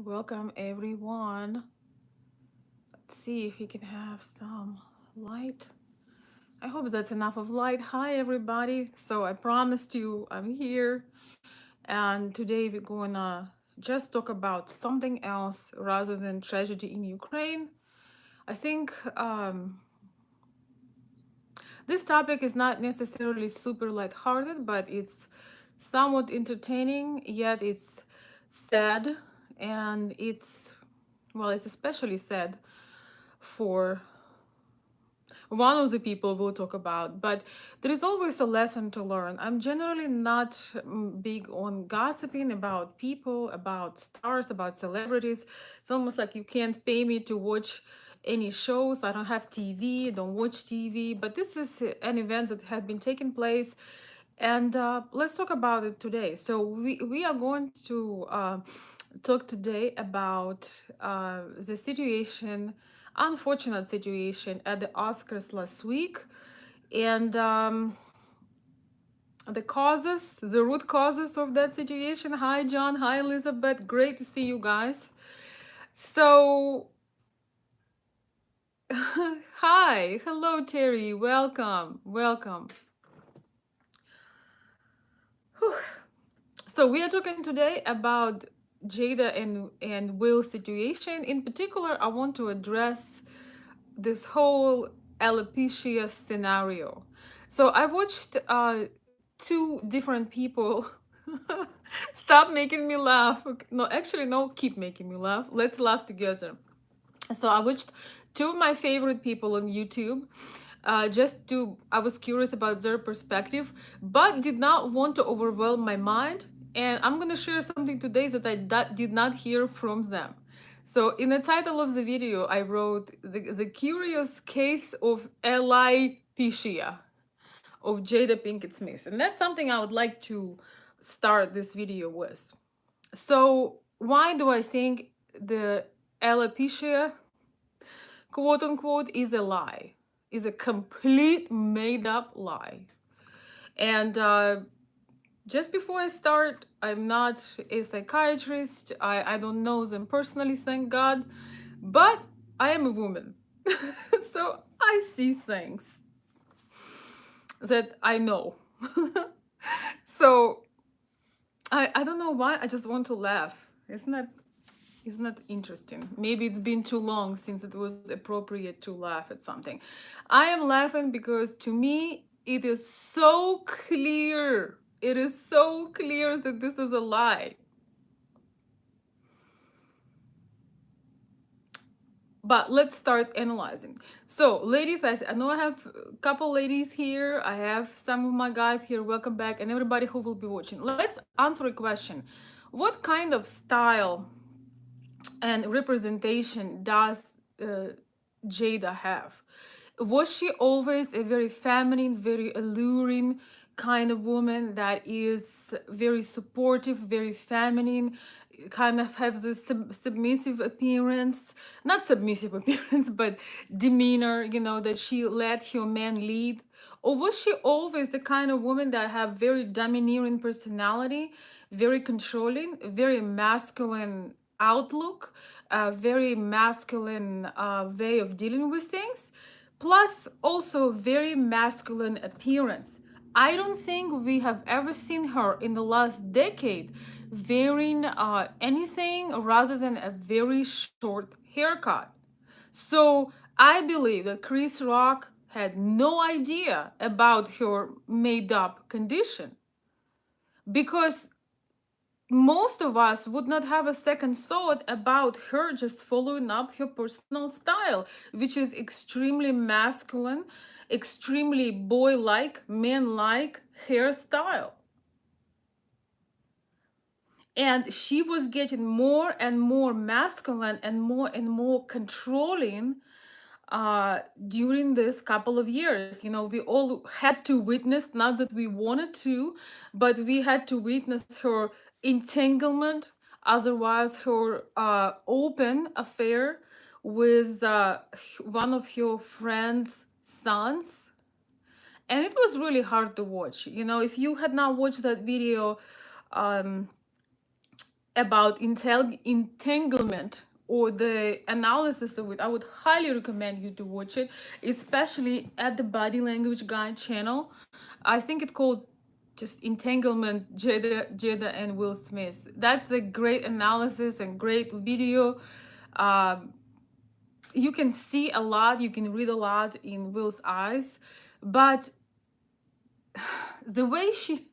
Welcome everyone. Let's see if we can have some light. I hope that's enough of light. Hi everybody. So I promised you I'm here, and today we're gonna just talk about something else rather than tragedy in Ukraine. I think this topic is not necessarily super lighthearted, but it's somewhat entertaining, yet it's sad, and it's especially sad for one of the people we'll talk about, but there is always a lesson to learn. I'm generally not big on gossiping about people, about stars, about celebrities. It's almost like you can't pay me to watch any shows. I don't have TV, don't watch TV, but this is an event that has been taking place, and let's talk about it today. So we are going to talk today about the situation, unfortunate situation at the Oscars last week, and the root causes of that situation. Hi, John. Hi, Elizabeth. Great to see you guys. So, hi. Hello, Terry. Welcome. Welcome. Whew. So, we are talking today about Jada and Will's situation. In particular, I want to address this whole alopecia scenario. So I watched two different people. Stop making me laugh. No, actually, no, keep making me laugh. Let's laugh together. So I watched two of my favorite people on YouTube. I was curious about their perspective, but did not want to overwhelm my mind. And I'm gonna share something today that did not hear from them. So in the title of the video, I wrote the curious case of A-LIE-picia of Jada Pinkett Smith, and that's something I would like to start this video with. So why do I think the alopecia, quote unquote, is a lie, is a complete made up lie? And just before I start, I'm not a psychiatrist. I don't know them personally, thank God, but I am a woman. So I see things that I know. So I don't know why, I just want to laugh. Isn't that interesting? Maybe it's been too long since it was appropriate to laugh at something. I am laughing because to me it is so clear. It is so clear that this is a lie. But let's start analyzing. So, ladies, I know I have a couple ladies here. I have some of my guys here. Welcome back, and everybody who will be watching. Let's answer a question. What kind of style and representation does Jada have? Was she always a very feminine, very alluring kind of woman that is very supportive, very feminine, kind of has this submissive appearance, not submissive appearance, but demeanor, that she let her man lead? Or was she always the kind of woman that have very domineering personality, very controlling, very masculine outlook, a very masculine way of dealing with things, plus also very masculine appearance? I don't think we have ever seen her in the last decade wearing anything rather than a very short haircut. So I believe that Chris Rock had no idea about her made up condition, because most of us would not have a second thought about her just following up her personal style, which is extremely masculine, extremely boy-like, man-like hairstyle. And she was getting more and more masculine and more controlling during this couple of years. We all had to witness, not that we wanted to, but we had to witness her entanglement, otherwise her open affair with one of her friend's sons. And it was really hard to watch. If you had not watched that video, um, about entanglement or the analysis of it, I would highly recommend you to watch it, especially at the Body Language Guide channel. I think it's called just Entanglement, Jada and Will Smith. That's a great analysis and great video. Um, you can see a lot, you can read a lot in Will's eyes, but the way she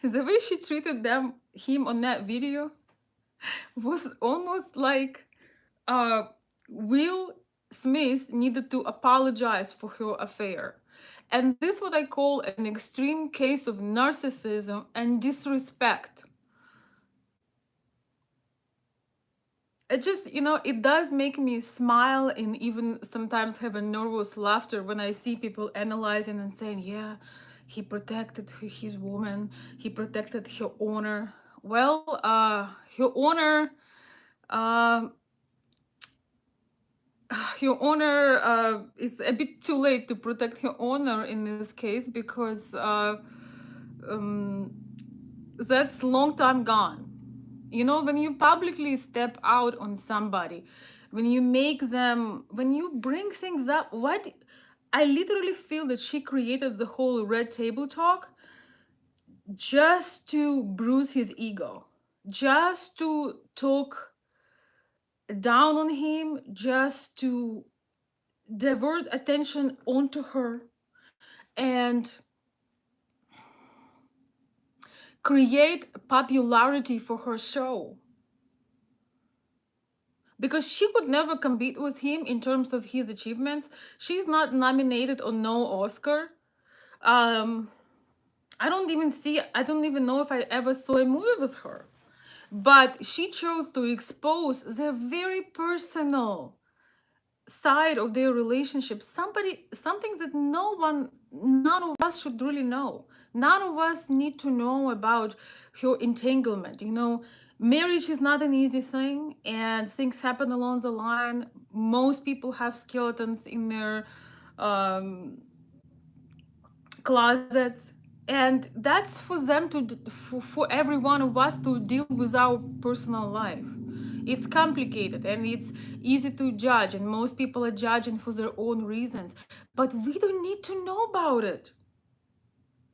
the way she treated him on that video was almost like uh, Will Smith needed to apologize for her affair. And this what I call an extreme case of narcissism and disrespect. It just, it does make me smile and even sometimes have a nervous laughter when I see people analyzing and saying, yeah, he protected his woman, he protected her honor. Well, her honor, um, your honor, it's a bit too late to protect your honor in this case because um, that's long time gone. When you publicly step out on somebody, when you bring things up, I literally feel that she created the whole red table talk just to bruise his ego, just to talk down on him, just to divert attention onto her and create popularity for her show, because she could never compete with him in terms of his achievements. She's not nominated or no Oscar. um I don't even know if I ever saw a movie with her, but she chose to expose the very personal side of their relationship, something that none of us should really know. None of us need to know about her entanglement. Marriage is not an easy thing, and things happen along the line. Most people have skeletons in their um, closets, and that's for them for every one of us to deal with our personal life. It's complicated and it's easy to judge, and most people are judging for their own reasons, but we don't need to know about it.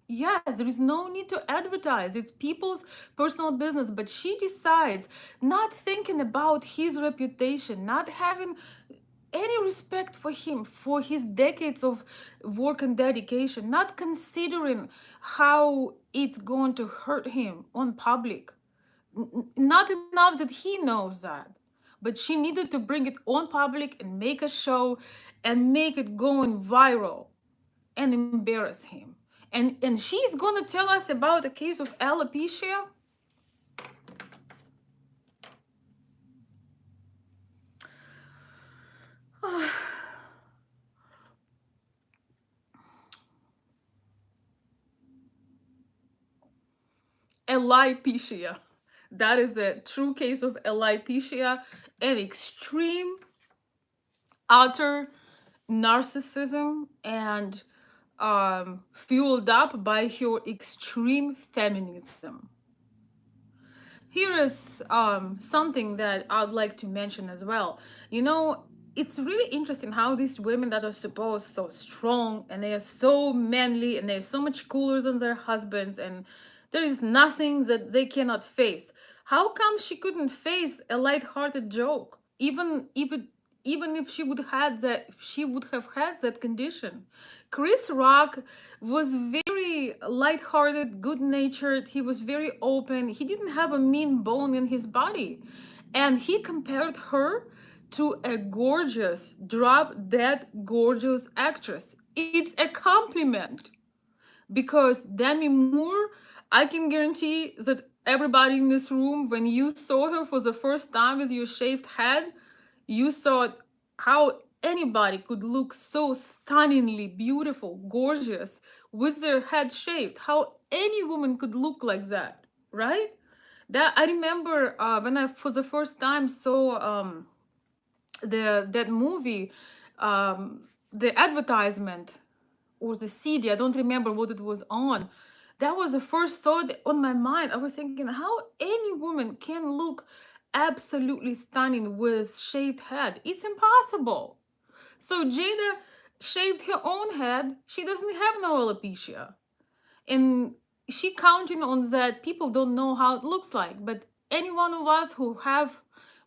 Yes, there is no need to advertise. It's people's personal business. But she decides, not thinking about his reputation, not having any respect for him, for his decades of work and dedication, not considering how it's going to hurt him on public. Not enough that he knows that. But she needed to bring it on public and make a show and make it going viral and embarrass him. And she's gonna tell us about the case of alopecia. A-LIE-pecia. That is a true case of A-LIE-pecia, an extreme, utter narcissism, and fueled up by her extreme feminism. Here is something that I'd like to mention as well. It's really interesting how these women that are supposed so strong and they are so manly and they're so much cooler than their husbands, and there is nothing that they cannot face. How come she couldn't face a light-hearted joke, even if she would have had that condition? Chris Rock was very light-hearted, good-natured. He was very open. He didn't have a mean bone in his body, and he compared her to a gorgeous, drop-dead gorgeous actress. It's a compliment, because Demi Moore, I can guarantee that everybody in this room, when you saw her for the first time with your shaved head, you saw how anybody could look so stunningly beautiful, gorgeous, with their head shaved. How any woman could look like that, right? That I remember when I for the first time saw that movie, the advertisement or the CD, I don't remember what it was on. That was the first thought on my mind. I was thinking how any woman can look absolutely stunning with shaved head. It's impossible. So Jada shaved her own head. She doesn't have no alopecia. And she counting on that people don't know how it looks like. But any one of us who have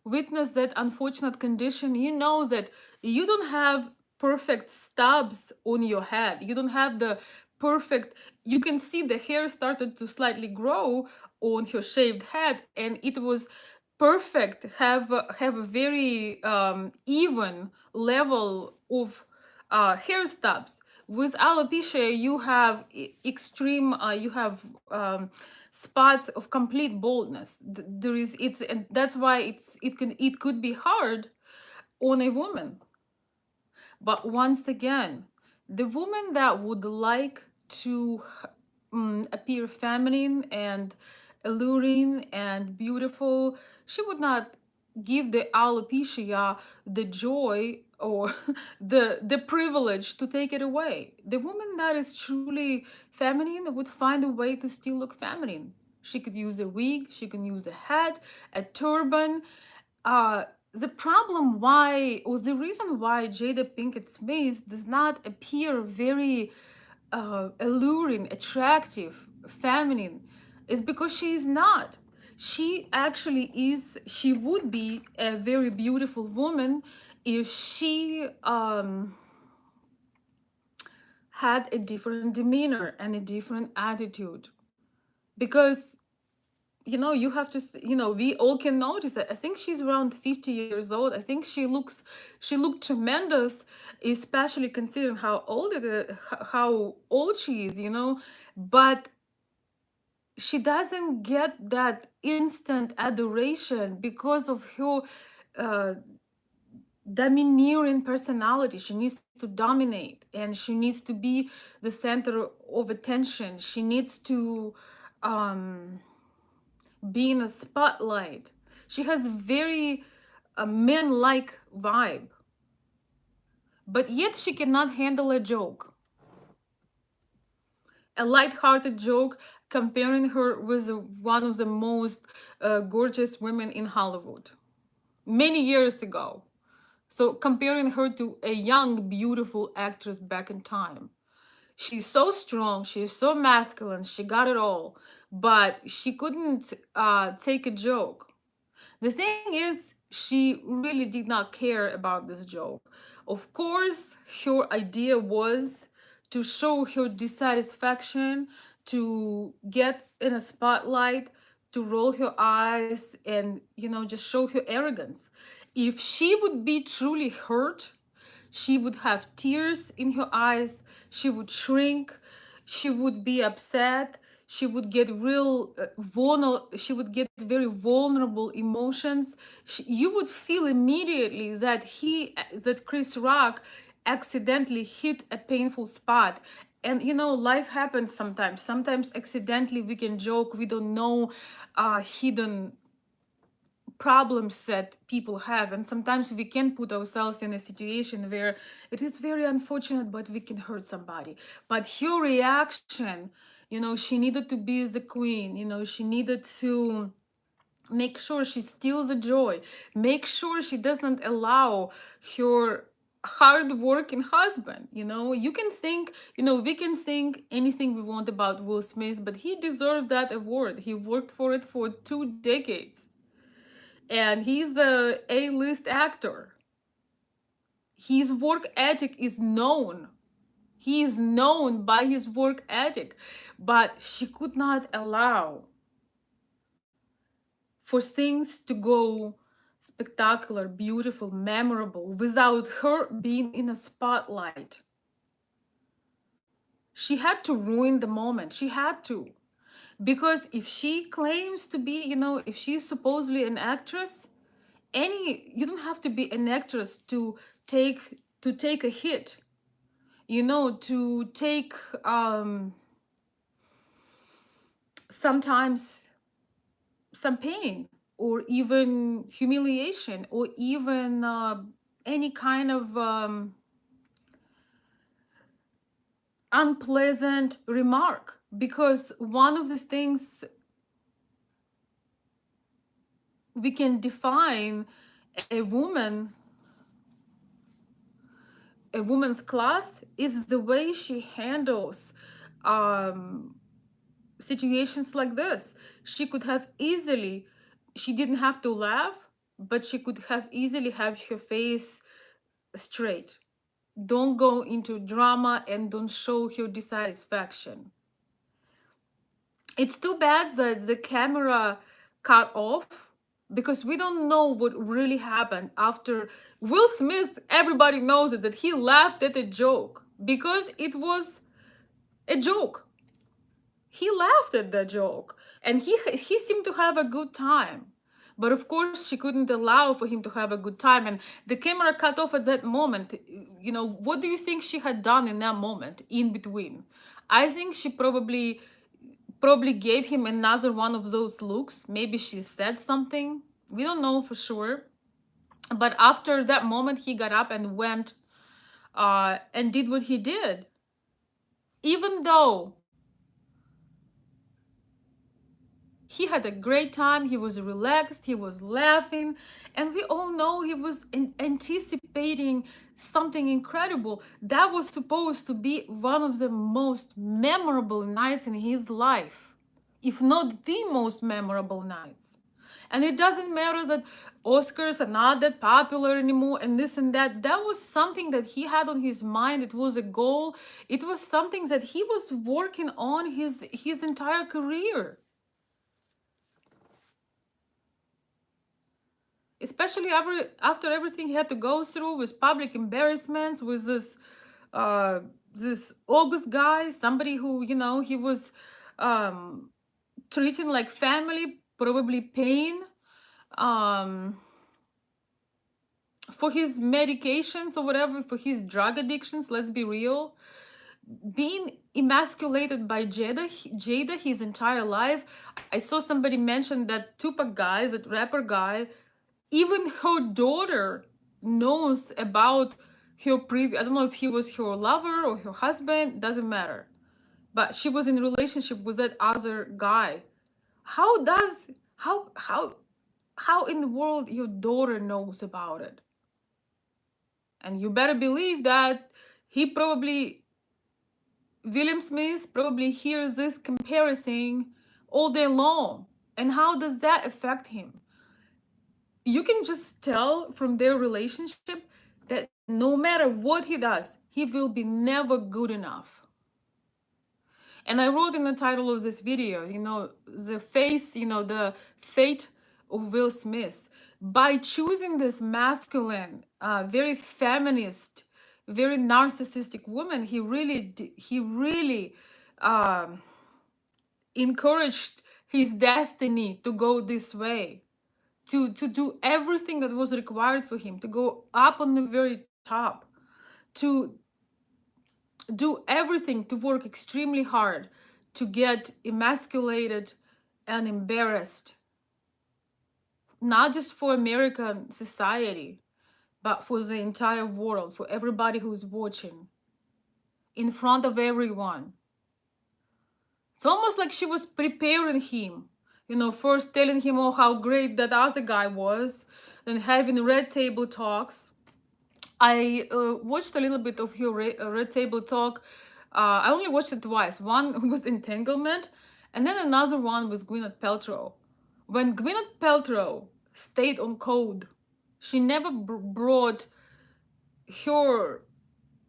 witnessed that unfortunate condition, you know that you don't have perfect stubs on your head. You don't have the perfect, you can see the hair started to slightly grow on her shaved head, and it was perfect, have a very even level of hair stubs. With alopecia, you have extreme, you have spots of complete baldness. There is, it's, and that's why it could be hard on a woman. But once again, the woman that would like to appear feminine and alluring and beautiful, she would not give the alopecia the joy or the privilege to take it away. The woman that is truly feminine would find a way to still look feminine. She could use a wig, she can use a hat, a turban. The problem why, or the reason why Jada Pinkett Smith does not appear very alluring, attractive, feminine, is because she is not. She actually is, she would be a very beautiful woman if she had a different demeanor and a different attitude. Because you have to we all can notice that. I think she's around 50 years old. I think she looked tremendous, especially considering how old she is, but she doesn't get that instant adoration because of her uh, domineering personality. She needs to dominate, and she needs to be the center of attention. She needs to be in a spotlight. She has very man-like vibe, but yet she cannot handle a joke, a light-hearted joke, comparing her with one of the most gorgeous women in Hollywood many years ago. So comparing her to a young, beautiful actress back in time. She's so strong, she's so masculine, she got it all, but she couldn't take a joke. The thing is, she really did not care about this joke. Of course, her idea was to show her dissatisfaction, to get in a spotlight, to roll her eyes, and, just show her arrogance. If she would be truly hurt, she would have tears in her eyes, she would shrink, she would be upset, she would get real vulnerable, she would get very vulnerable emotions. You would feel immediately that Chris Rock accidentally hit a painful spot. And life happens sometimes accidentally we can joke, we don't know hidden problems that people have, and sometimes we can put ourselves in a situation where it is very unfortunate, but we can hurt somebody. But her reaction, she needed to be the queen, she needed to make sure she steals the joy, make sure she doesn't allow her hard-working husband. You can think, we can think anything we want about Will Smith, but he deserved that award. He worked for it for 2 decades, and he's a A-list actor. His work ethic is known. He is known by his work ethic, but she could not allow for things to go spectacular, beautiful, memorable without her being in a spotlight. She had to ruin the moment. She had to. Because if she claims to be, if she's supposedly an actress, you don't have to be an actress to take a hit, to take sometimes some pain, or even humiliation, or even any kind of unpleasant remark. because one of the things we can define a woman, a woman's class, is the way she handles um, situations like this. She could have easily, she didn't have to laugh, but she could have easily have her face straight. Don't go into drama and don't show her dissatisfaction. It's too bad that the camera cut off, because we don't know what really happened after Will Smith. Everybody knows it, that he laughed at a joke because it was a joke. He laughed at the joke and he seemed to have a good time. But of course, she couldn't allow for him to have a good time. And the camera cut off at that moment. You know, what do you think she had done in that moment in between? I think she probably gave him another one of those looks. Maybe she said something. We don't know for sure. But after that moment, he got up and went and did what he did. Even though he had a great time, he was relaxed, he was laughing, and we all know he was anticipating something incredible. That was supposed to be one of the most memorable nights in his life, if not the most memorable nights. And it doesn't matter that Oscars are not that popular anymore and this and that. That was something that he had on his mind. It was a goal. It was something that he was working on his entire career. Especially after everything he had to go through with public embarrassments, with this August guy, somebody who, you know, he was treating like family, probably paying for his medications or whatever, for his drug addictions. Let's be real. Being emasculated by Jada his entire life. I saw somebody mention that Tupac guy, that rapper guy, even her daughter knows about her previous, I don't know if he was her lover or her husband, doesn't matter, but she was in a relationship with that other guy. How does how in the world your daughter knows about it? And you better believe that he probably, William Smith probably hears this comparison all day long. And how does that affect him? You can just tell from their relationship that no matter what he does, he will be never good enough. And I wrote in the title of this video, you know, the face, you know, the fate of Will Smith. By choosing this masculine, very feminist, very narcissistic woman, he really encouraged his destiny to go this way, to do everything that was required for him, to go up on the very top, to do everything, to work extremely hard, to get emasculated and embarrassed, not just for American society, but for the entire world, for everybody who's watching, in front of everyone. It's almost like she was preparing him, you know, first telling him, oh, how great that other guy was, then having red table talks. I watched a little bit of her red table talk. I only watched it twice. One was Entanglement, and then another one was Gwyneth Paltrow. When Gwyneth Paltrow stayed on code, she never brought her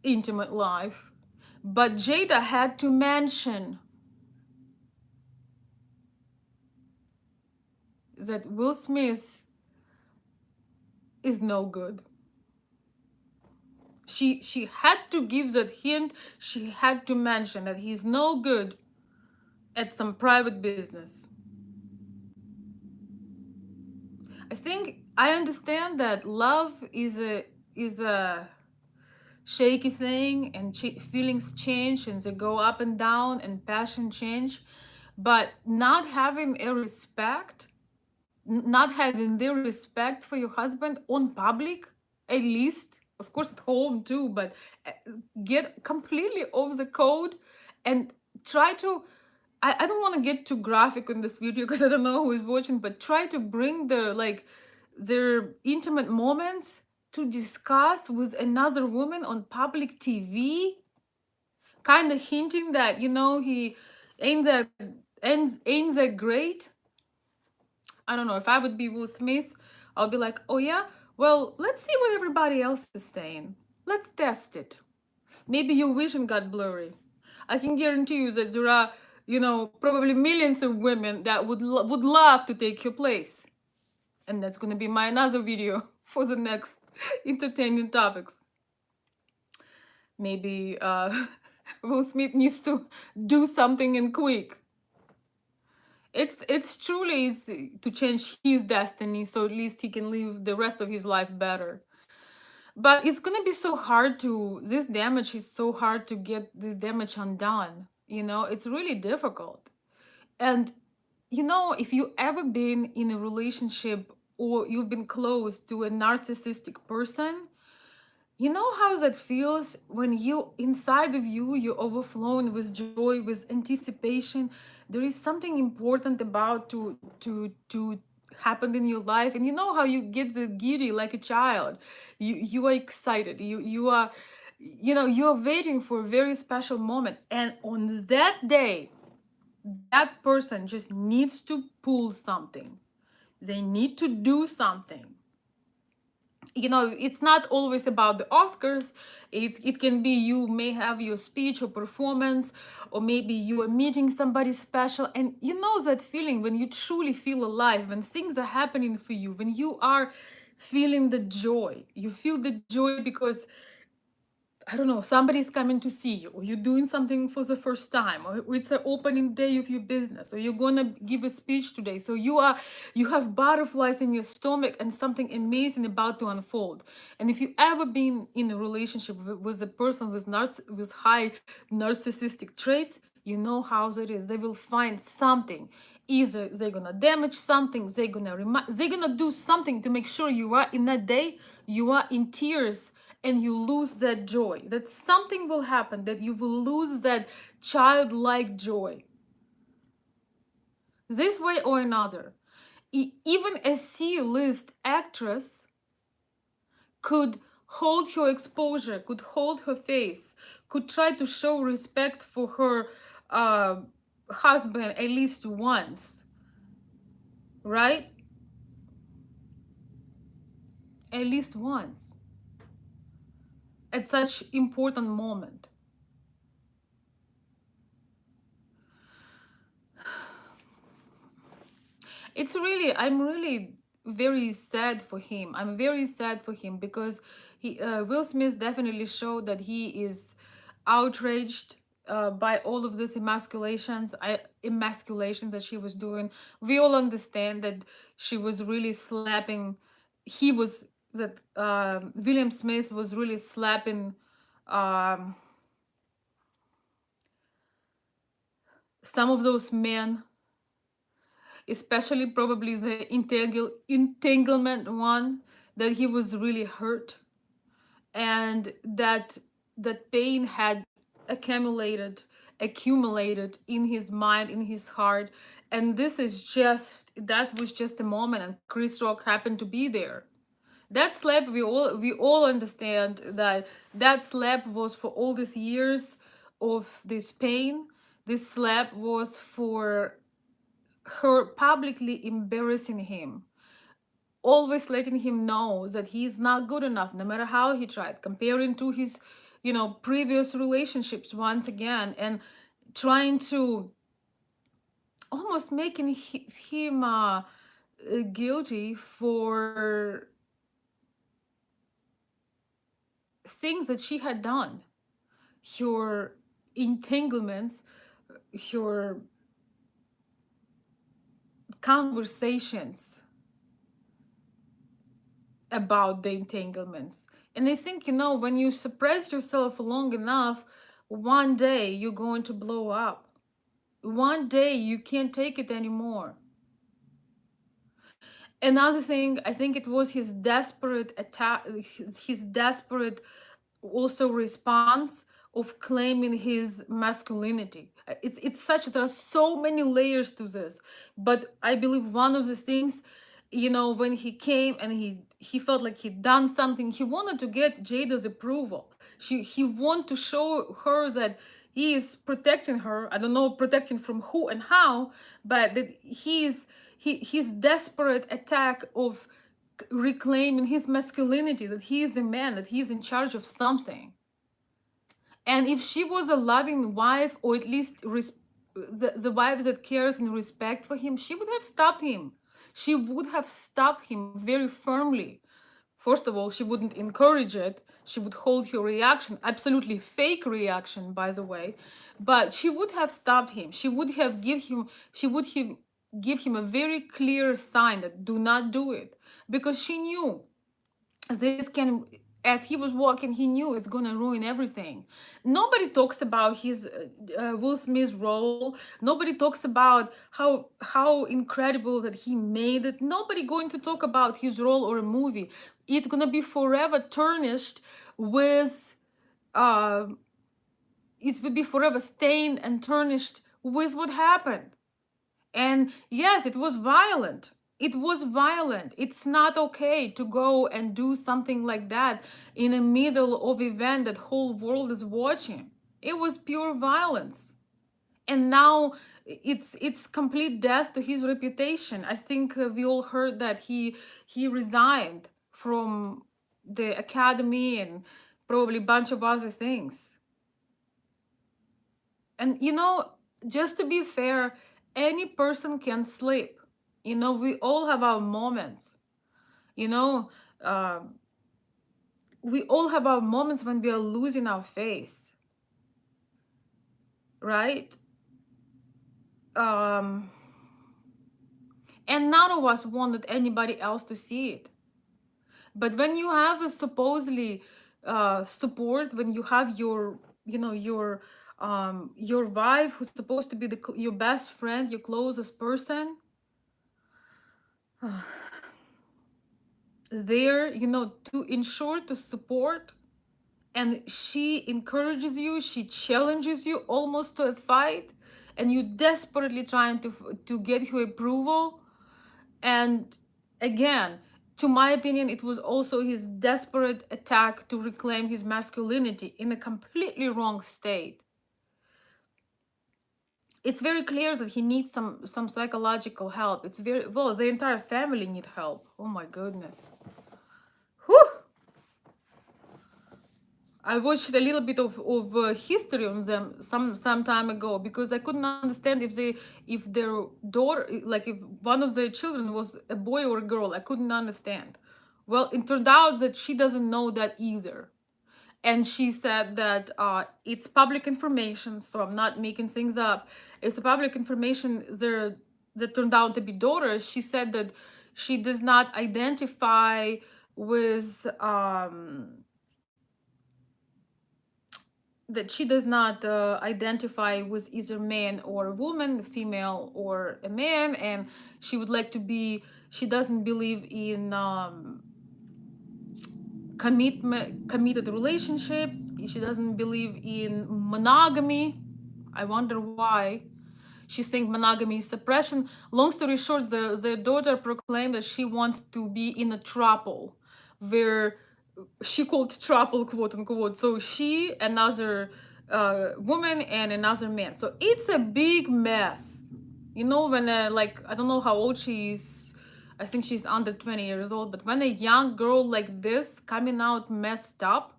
intimate life, but Jada had to mention that Will Smith is no good. She had to give that hint. She had to mention that he's no good at some private business. I think I understand that love is a shaky thing, and feelings change and they go up and down and passion change, but not having a respect, not having the respect for your husband on public, at least, of course at home too, but get completely off the code and try to I don't want to get too graphic in this video because I don't know who is watching, but try to bring the like their intimate moments to discuss with another woman on public TV, kind of hinting that, you know, he ain't that ain't that great. I don't know. If I would be Will Smith, I'll be like, oh yeah, well, let's see what everybody else is saying. Let's test it. Maybe your vision got blurry. I can guarantee you that there are, you know, probably millions of women that would love to take your place. And that's gonna be my another video for the next entertaining topics. Maybe Will Smith needs to do something in quick. It's truly easy to change his destiny, so at least he can live the rest of his life better. But it's gonna be so hard to, this damage is so hard to get this damage undone. You know, it's really difficult. And you know, if you ever been in a relationship or you've been close to a narcissistic person, you know how that feels when you inside of you you're overflowing with joy, with anticipation. There is something important about to happen in your life, and you know how you get the giddy like a child. You are excited. You are, you know, you are waiting for a very special moment, and on that day, that person just needs to pull something. They need to do something. You know, it's not always about the Oscars. It can be you may have your speech or performance, or maybe you are meeting somebody special, and you know that feeling when you truly feel alive, when things are happening for you, when you are feeling the joy. You feel the joy because, I don't know, somebody's coming to see you, or you're doing something for the first time, or it's an opening day of your business, or you're gonna give a speech today. So you have butterflies in your stomach and something amazing about to unfold. And if you ever been in a relationship with a person with high narcissistic traits, you know how it is. They will find something. Either they're gonna damage something, they're gonna do something to make sure you are in that day, you are in tears, and you lose that joy. That something will happen, that you will lose that childlike joy. This way or another. Even a C-list actress could hold her exposure, could hold her face, could try to show respect for her husband at least once, right? At least once. At such important moment. It's really, I'm really very sad for him. I'm very sad for him because Will Smith definitely showed that he is outraged by all of these emasculations that she was doing. We all understand that she was really slapping. He was that William Smith was really slapping um, some of those men, especially probably the entanglement one, that he was really hurt, and that pain had accumulated in his mind, in his heart. And this is just, that was just a moment, and Chris Rock happened to be there. That slap, we all understand that that slap was for all these years of this pain. This slap was for her publicly embarrassing him, always letting him know that he's not good enough, no matter how he tried, comparing to his, you know, previous relationships once again, and trying to almost making him guilty for things that she had done, her entanglements, her conversations about the entanglements. And I think, you know, when you suppress yourself long enough, one day you're going to blow up. One day you can't take it anymore. Another thing, I think it was his desperate attack, his desperate also response of claiming his masculinity. It's such, there are so many layers to this, but I believe one of the things, you know, when he came and he felt like he'd done something, he wanted to get Jada's approval. He wanted to show her that he is protecting her. I don't know protecting from who and how, but that his desperate attack of reclaiming his masculinity, that he is a man, that he is in charge of something. And if she was a loving wife, or at least the wife that cares and respect for him, she would have stopped him. She would have stopped him very firmly. First of all, she wouldn't encourage it. She would hold her reaction, absolutely fake reaction, by the way. But she would have stopped him. She would have give him a very clear sign that do not do it. Because she knew this can, as he was walking, he knew it's gonna ruin everything. Nobody talks about his Will Smith's role. Nobody talks about how incredible that he made it. Nobody going to talk about his role or a movie. It's gonna be forever tarnished with uh it will be forever stained and tarnished with what happened. And yes, it was violent. It was violent. It's not okay to go and do something like that in the middle of event that whole world is watching. It was pure violence. And now it's complete death to his reputation. I think we all heard that he resigned from the academy and probably a bunch of other things. And you know, just to be fair, any person can slip. You know, we all have our moments. You know, uh, we all have our moments when we are losing our face, right? Um, and none of us wanted anybody else to see it. But when you have a supposedly support, when you have your, you know, your wife who's supposed to be your best friend, your closest person, there, you know, to ensure to support, and she encourages you, she challenges you almost to a fight, and you desperately trying to get her approval. And again, to my opinion, it was also his desperate attack to reclaim his masculinity in a completely wrong state. It's very clear that he needs some psychological help. It's very well, the entire family need help. Oh my goodness. Whew. I watched a little bit of history on them some time ago, because I couldn't understand if their daughter, like if one of their children was a boy or a girl. I couldn't understand. Well, it turned out that she doesn't know that either. And she said that it's public information, so I'm not making things up. It's a public information there that turned out to be daughters. She said that she does not identify with that she does not identify with either man or a woman, female or a man, and she would like to be. She doesn't believe in committed relationship. She doesn't believe in monogamy. I wonder why. She thinks monogamy is suppression. Long story short, the daughter proclaimed that she wants to be in a throuple, where she called throuple, quote unquote. So she, another woman, and another man. So it's a big mess. You know, when like, I don't know how old she is. I think she's under 20 years old. But when a young girl like this coming out messed up,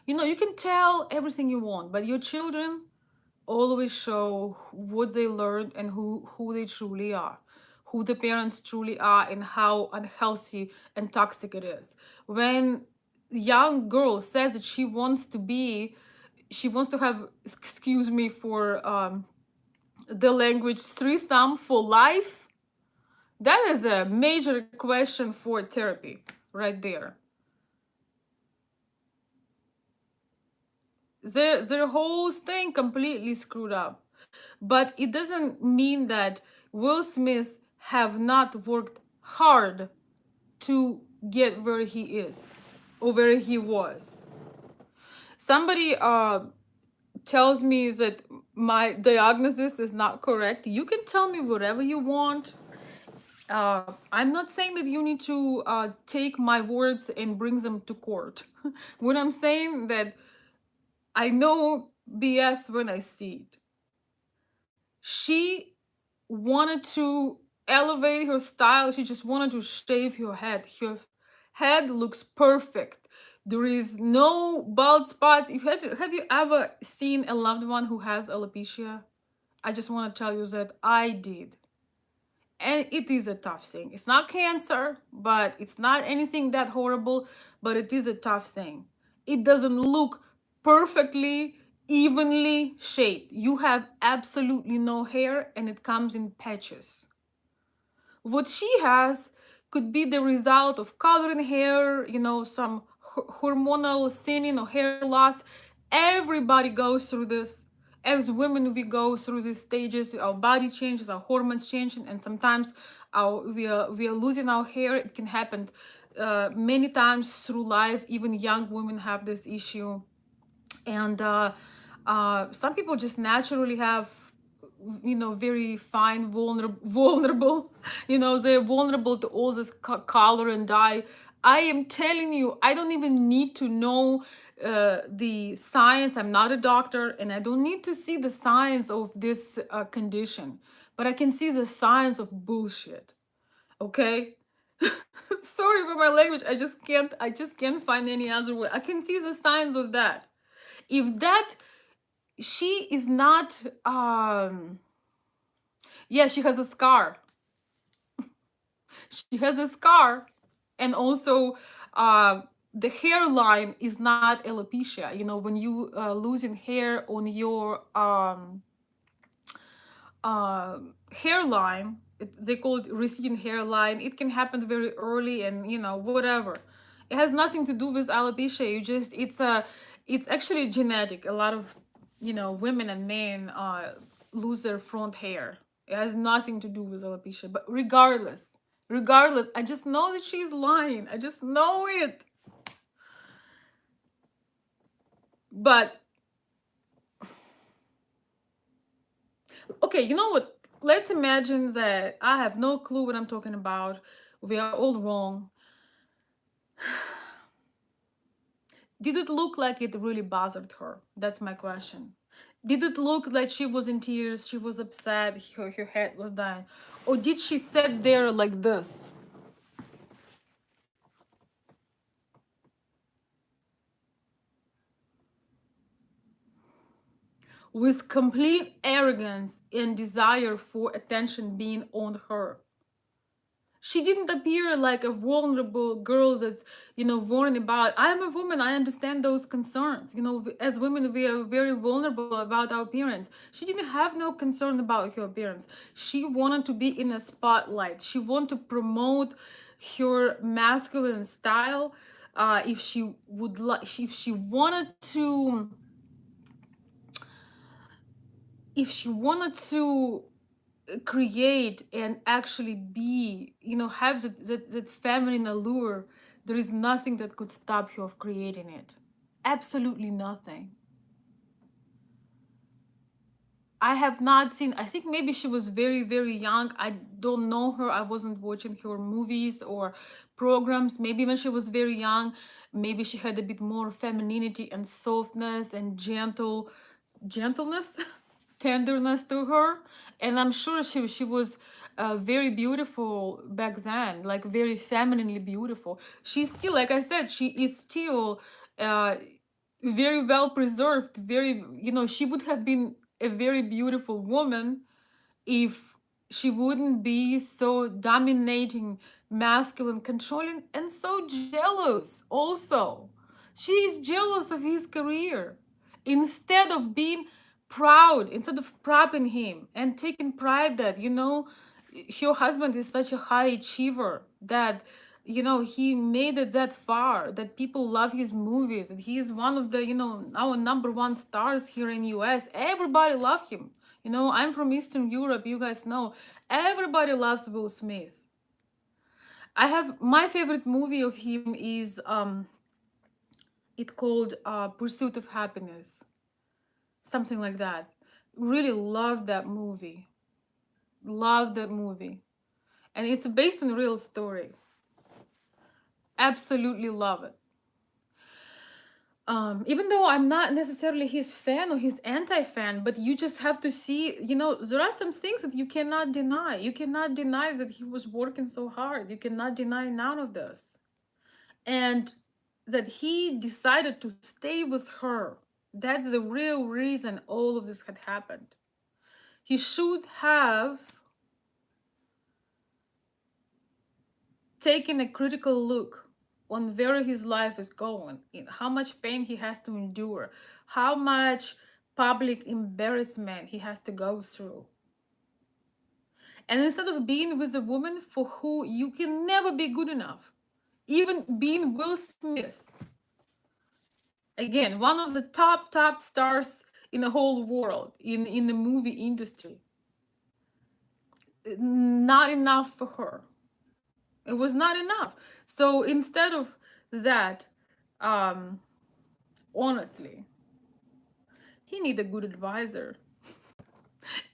you know, you can tell everything you want, but your children always show what they learned and who they truly are, who the parents truly are, and how unhealthy and toxic it is. When young girl says that she wants to have, excuse me for the language, threesome for life, that is a major question for therapy right there. Their whole thing completely screwed up. But it doesn't mean that Will Smith have not worked hard to get where he is or where he was. Somebody tells me that my diagnosis is not correct, you can tell me whatever you want. I'm not saying that you need to take my words and bring them to court. What I'm saying that I know BS when I see it. She wanted to elevate her style. She just wanted to shave her head. Her head looks perfect. There is no bald spots. If have you ever seen a loved one who has alopecia? I just want to tell you that I did. And it is a tough thing. It's not cancer, but it's not anything that horrible, but it is a tough thing. It doesn't look perfectly evenly shaped. You have absolutely no hair and it comes in patches. What she has could be the result of coloring hair, some hormonal thinning or hair loss. Everybody goes through this. As women, we go through these stages. Our body changes, our hormones change, and sometimes we are losing our hair. It can happen many times through life. Even young women have this issue, and some people just naturally have, very fine, vulnerable, they're vulnerable to all this color and dye. I am telling you, I don't even need to know the science. I'm not a doctor, and I don't need to see the science of this condition, but I can see the science of bullshit. Okay. Sorry for my language. I just can't find any other way. I can see the signs of that. If that she is not yeah, she has a scar. She has a scar, and also the hairline is not alopecia. When you losing hair on your hairline, they call it receding hairline. It can happen very early, and whatever. It has nothing to do with alopecia. It's actually genetic. A lot of women and men lose their front hair. It has nothing to do with alopecia. But regardless, I just know that she's lying. I just know it. But okay, you know what? Let's imagine that I have no clue what I'm talking about. We are all wrong. Did it look like it really bothered her? That's my question. Did it look like she was in tears, she was upset, her head was down? Or did she sit there like this? With complete arrogance and desire for attention being on her. She didn't appear like a vulnerable girl that's, worrying about. I'm a woman. I understand those concerns. As women, we are very vulnerable about our appearance. She didn't have no concern about her appearance. She wanted to be in a spotlight. She wanted to promote her masculine style. If she would like, if she wanted to create and actually be, have that feminine allure, there is nothing that could stop her of creating it. Absolutely nothing. I have not seen, I think maybe she was very, very young. I don't know her. I wasn't watching her movies or programs. Maybe when she was very young, maybe she had a bit more femininity and softness and gentleness, tenderness to her. And I'm sure she was very beautiful back then, like very femininely beautiful. She's still, like I said, she is still very well preserved, very, she would have been a very beautiful woman if she wouldn't be so dominating, masculine, controlling, and so jealous also. She is jealous of his career. Instead of propping him and taking pride that, her husband is such a high achiever, that he made it that far, that people love his movies, and he is one of the, our number one stars here in US. Everybody love him. I'm from Eastern Europe, you guys know. Everybody loves Will Smith. I have my favorite movie of him is it called Pursuit of Happiness. something like that. Really love that movie. Love that movie. And it's based on a real story. Absolutely love it. Even though I'm not necessarily his fan or his anti-fan, but you just have to see, there are some things that you cannot deny. You cannot deny that he was working so hard. You cannot deny none of this. And that he decided to stay with her. That's the real reason all of this had happened. He should have taken a critical look on where his life is going, in how much pain he has to endure, how much public embarrassment he has to go through. And instead of being with a woman for who you can never be good enough, even being Will Smith, again, one of the top stars in the whole world, in the movie industry, not enough for her. It was not enough. So instead of that, um, honestly, he need a good advisor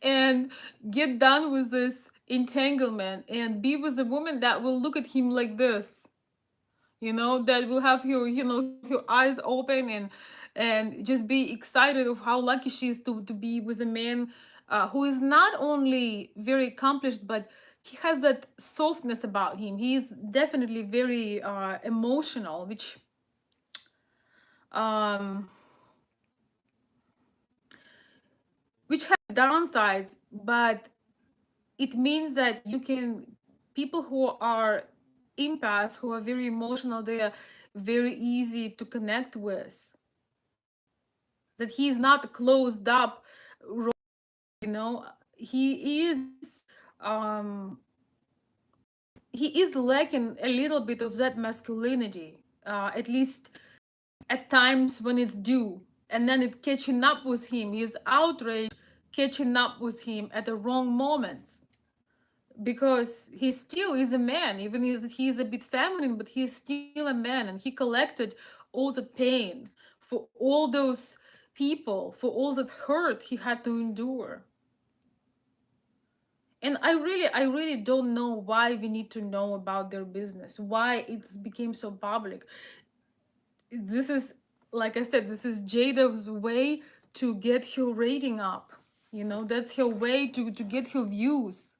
and get done with this entanglement and be with a woman that will look at him like this, that will have her, her eyes open and just be excited of how lucky she is to be with a man who is not only very accomplished, but he has that softness about him. He is definitely very emotional, um which has downsides, but it means that you can, people who are empaths, who are very emotional, they are very easy to connect with. That he's not closed up, you know. He is, um, he is lacking a little bit of that masculinity, at least at times when it's due, and then it catching up with him. His outrage catching up with him at the wrong moments, because he still is a man, even if he's a bit feminine, but he's still a man, and he collected all the pain for all those people, for all that hurt he had to endure. And I really don't know why we need to know about their business, why it's became so public. This is, like I said, this is Jada's way to get her rating up. That's her way to get her views.